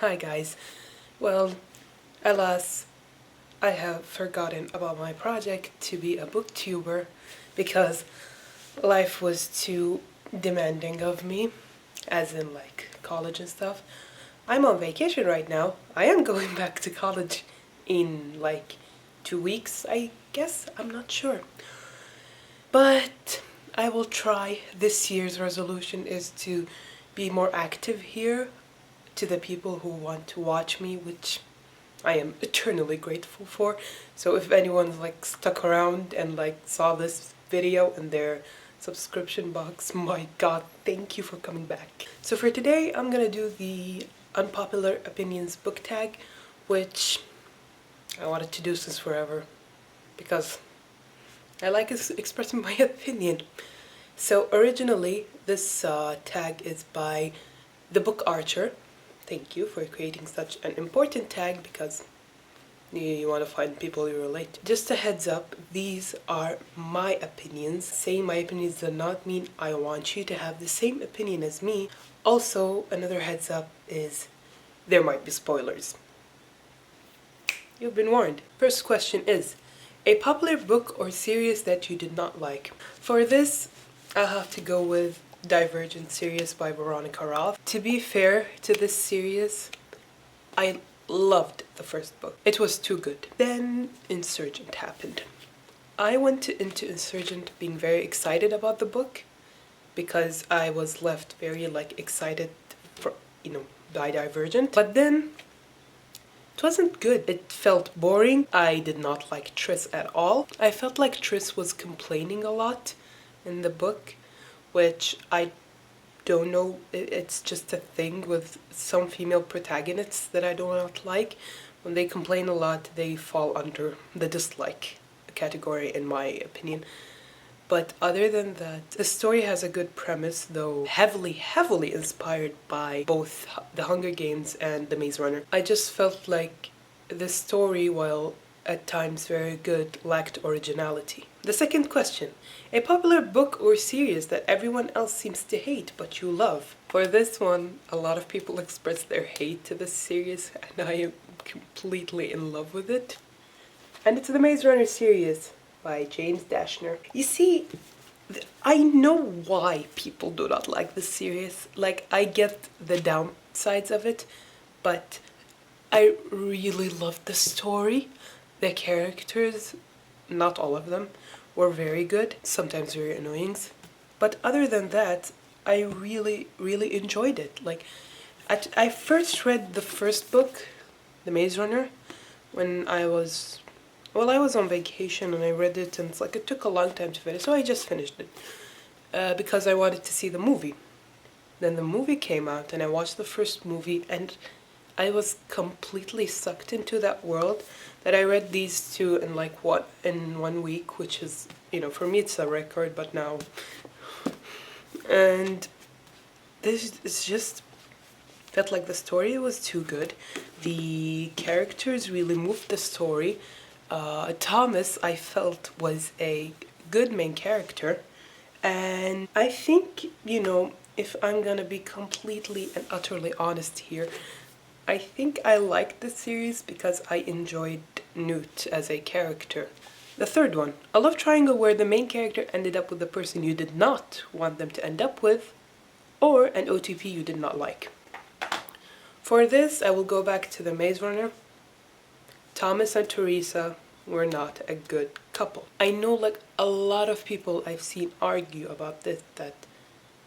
Hi guys. Well, alas, I have forgotten about my project to be a booktuber because life was too demanding of me, as in like college and stuff. I'm on vacation right now. I am going back to college in like 2 weeks, I guess. I'm not sure. But I will try. This year's resolution is to be more active here to the people who want to watch me, which I am eternally grateful for. So if anyone's like stuck around and like saw this video in their subscription box, my god, thank you for coming back. So for today, I'm gonna do the Unpopular Opinions book tag, which I wanted to do since forever because I like expressing my opinion. So originally, this tag is by TheBookArcher. Thank you for creating such an important tag because you want to find people you relate to. Just a heads up, these are my opinions. Saying my opinions does not mean I want you to have the same opinion as me. Also, another heads up is there might be spoilers. You've been warned. First question is, a popular book or series that you did not like? For this, I'll have to go with Divergent series by Veronica Ralph. To be fair to this series, I loved the first book. It was too good. Then Insurgent happened. I went into Insurgent being very excited about the book because I was left very excited for, by Divergent. But then it wasn't good. It felt boring. I did not like Triss at all. I felt like Triss was complaining a lot in the book, which I don't know, it's just a thing with some female protagonists that I do not like. When they complain a lot, they fall under the dislike category in my opinion. But other than that, the story has a good premise, though heavily inspired by both The Hunger Games and The Maze Runner. I just felt like the story, while at times very good, lacked originality. The second question, a popular book or series that everyone else seems to hate but you love. For this one, a lot of people express their hate to this series and I am completely in love with it. And it's the Maze Runner series by James Dashner. You see, I know why people do not like this series. Like, I get the downsides of it, but I really loved the story. The characters, not all of them, were very good, sometimes very annoying. But other than that, I really enjoyed it. Like, I first read the first book, The Maze Runner, when I was on vacation and I read it, and it's like it took a long time to finish, so I just finished it because I wanted to see the movie. Then the movie came out and I watched the first movie and I was completely sucked into that world that I read these two in in 1 week, which is, for me it's a record, but now. And this is just felt like the story was too good. The characters really moved the story. Thomas, I felt, was a good main character. And I think, if I'm gonna be completely and utterly honest here, I think I liked the series because I enjoyed Newt as a character. The third one, a love triangle where the main character ended up with the person you did not want them to end up with, or an OTP you did not like. For this, I will go back to the Maze Runner. Thomas and Teresa were not a good couple. I know a lot of people I've seen argue about this, that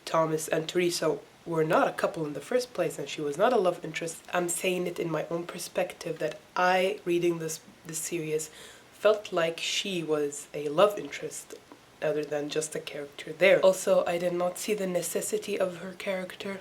Thomas and Teresa were not a couple in the first place and she was not a love interest. I'm saying it in my own perspective that I, reading this series, felt like she was a love interest other than just a character there. Also, I did not see the necessity of her character.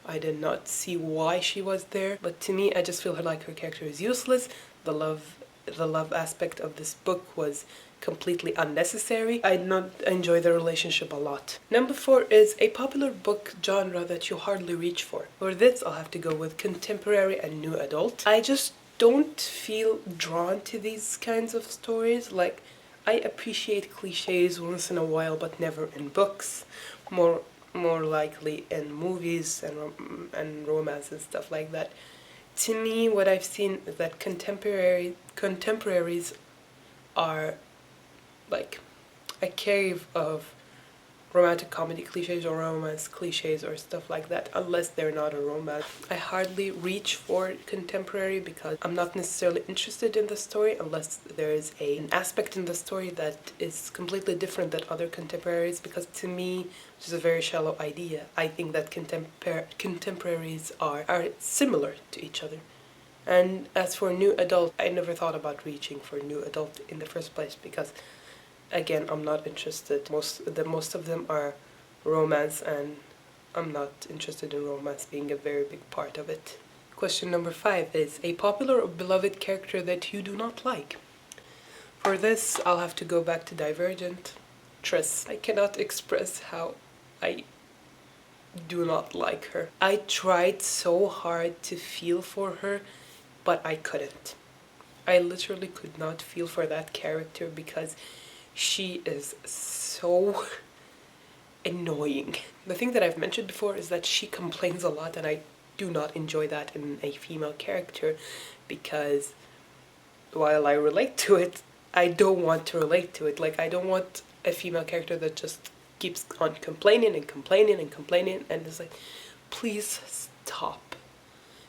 I did not see why she was there, but to me, I just feel like her character is useless. The love aspect of this book was completely unnecessary. I did not enjoy the relationship a lot. Number 4 is a popular book genre that you hardly reach for. For this, I'll have to go with contemporary and new adult. I just don't feel drawn to these kinds of stories. Like, I appreciate cliches once in a while, but never in books. More likely in movies and romance and stuff like that. To me, what I've seen is that contemporaries are like a cave of romantic comedy cliches or romance cliches or stuff like that, unless they're not a romance. I hardly reach for contemporary because I'm not necessarily interested in the story unless there is an aspect in the story that is completely different than other contemporaries, because to me, which is a very shallow idea, I think that contemporaries are similar to each other. And as for new adult, I never thought about reaching for new adult in the first place because again, I'm not interested. Most of them are romance, and I'm not interested in romance being a very big part of it. Question number 5 is a popular or beloved character that you do not like. For this, I'll have to go back to Divergent. Triss. I cannot express how I do not like her. I tried so hard to feel for her, but I couldn't. I literally could not feel for that character because she is so annoying. The thing that I've mentioned before is that she complains a lot, and I do not enjoy that in a female character because while I relate to it, I don't want to relate to it. Like, I don't want a female character that just keeps on complaining and complaining and complaining, and it's like, please stop.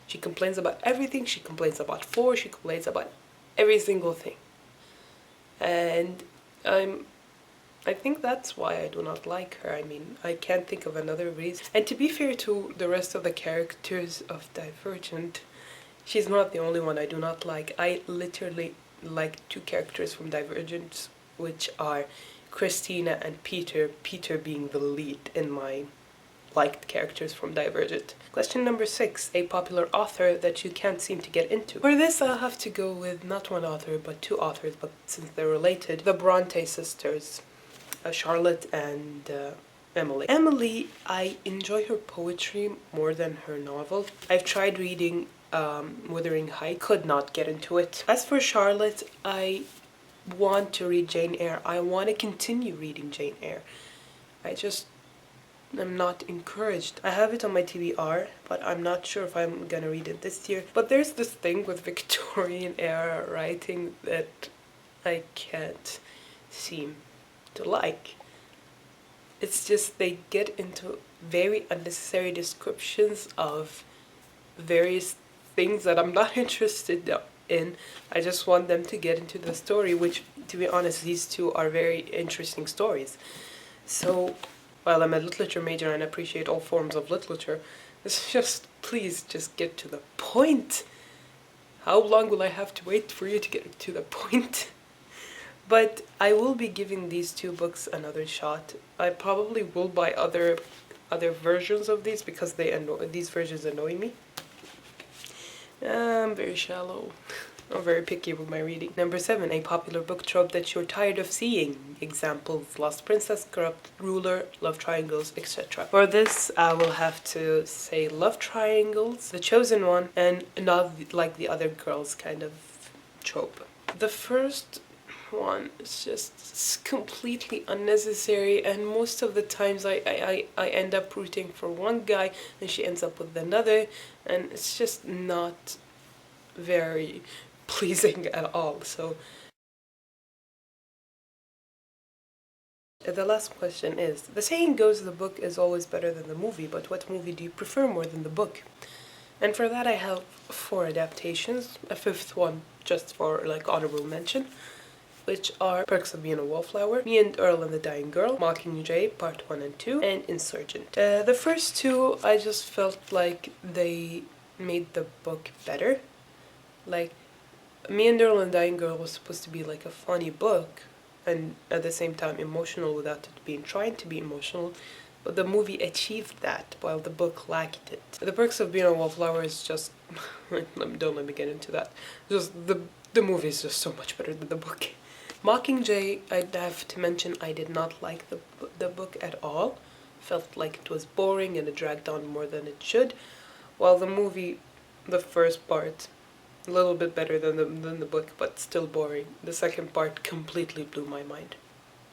She complains about everything. She complains about four. She complains about every single thing. And I think that's why I do not like her. I mean, I can't think of another reason. And to be fair to the rest of the characters of Divergent, she's not the only one I do not like. I literally like 2 characters from Divergent, which are Christina and Peter. Peter being the lead in my liked characters from Divergent. Question number 6, a popular author that you can't seem to get into. For this, I'll have to go with not one author, but 2 authors, but since they're related, the Bronte sisters, Charlotte and Emily. Emily, I enjoy her poetry more than her novel. I've tried reading Wuthering Heights, could not get into it. As for Charlotte, I want to read Jane Eyre. I want to continue reading Jane Eyre. I'm not encouraged. I have it on my TBR, but I'm not sure if I'm gonna read it this year. But there's this thing with Victorian era writing that I can't seem to like. It's just they get into very unnecessary descriptions of various things that I'm not interested in. I just want them to get into the story, which, to be honest, these 2 are very interesting stories. So while I'm a literature major and appreciate all forms of literature, it's just, please just get to the point. How long will I have to wait for you to get to the point? But I will be giving these 2 books another shot. I probably will buy other versions of these because these versions annoy me. I'm very shallow. I'm very picky with my reading. Number 7, a popular book trope that you're tired of seeing. Examples: Lost Princess, Corrupt Ruler, Love Triangles, etc. For this, I will have to say love triangles, The Chosen One, and not like the other girls kind of trope. The first one is just completely unnecessary, and most of the times I end up rooting for one guy and she ends up with another, and it's just not very pleasing at all. So the last question is, the saying goes the book is always better than the movie, but what movie do you prefer more than the book? And for that I have 4 adaptations, a 5th one just for like honorable mention, which are Perks of Being a Wallflower, Me and Earl and the Dying Girl, Mockingjay Part 1 and 2, and Insurgent. The first 2, I just felt like they made the book better. Like, Me and Earl and the Dying Girl was supposed to be like a funny book, and at the same time emotional without it being trying to be emotional, but the movie achieved that while the book lacked it. The Perks of Being a Wallflower is just, don't let me get into that. Just the movie is just so much better than the book. Mockingjay, I'd have to mention, I did not like the book at all. Felt like it was boring and it dragged on more than it should, while the movie, the first part, a little bit better than the book, but still boring. The second part completely blew my mind.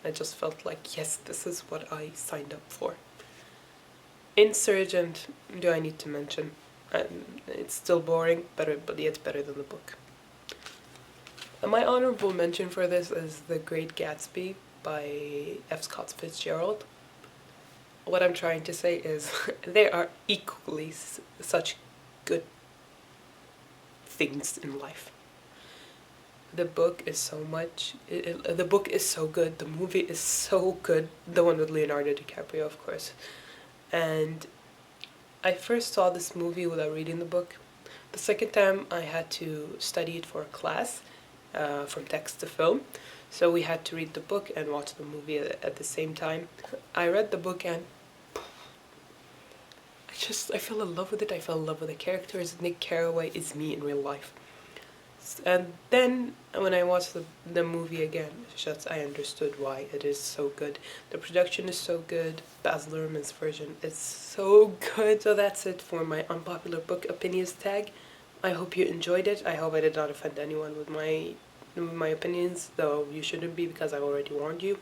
I just felt like, yes, this is what I signed up for. Insurgent, do I need to mention? and it's still boring, but it's better than the book. My honorable mention for this is The Great Gatsby by F. Scott Fitzgerald. What I'm trying to say is they are equally such good things in life. The book is so much, the book is so good, the movie is so good, the one with Leonardo DiCaprio, of course. And I first saw this movie without reading the book. The second time I had to study it for a class, from text to film. So we had to read the book and watch the movie at the same time. I read the book and I fell in love with it. I fell in love with the characters. Nick Carraway is me in real life. And then when I watched the movie again, I understood why it is so good. The production is so good. Baz Luhrmann's version is so good. So that's it for my unpopular book opinions tag. I hope you enjoyed it. I hope I did not offend anyone with my opinions, though you shouldn't be because I already warned you.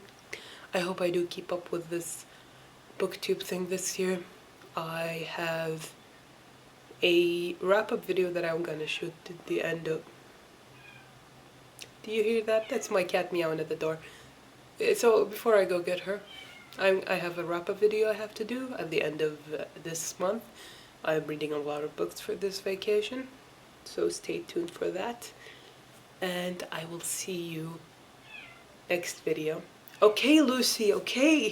I hope I do keep up with this booktube thing this year. I have a wrap-up video that I'm gonna shoot at the end of... Do you hear that? That's my cat meowing at the door. So before I go get her, I have a wrap-up video I have to do at the end of this month. I'm reading a lot of books for this vacation, so stay tuned for that. And I will see you next video. Okay, Lucy, okay?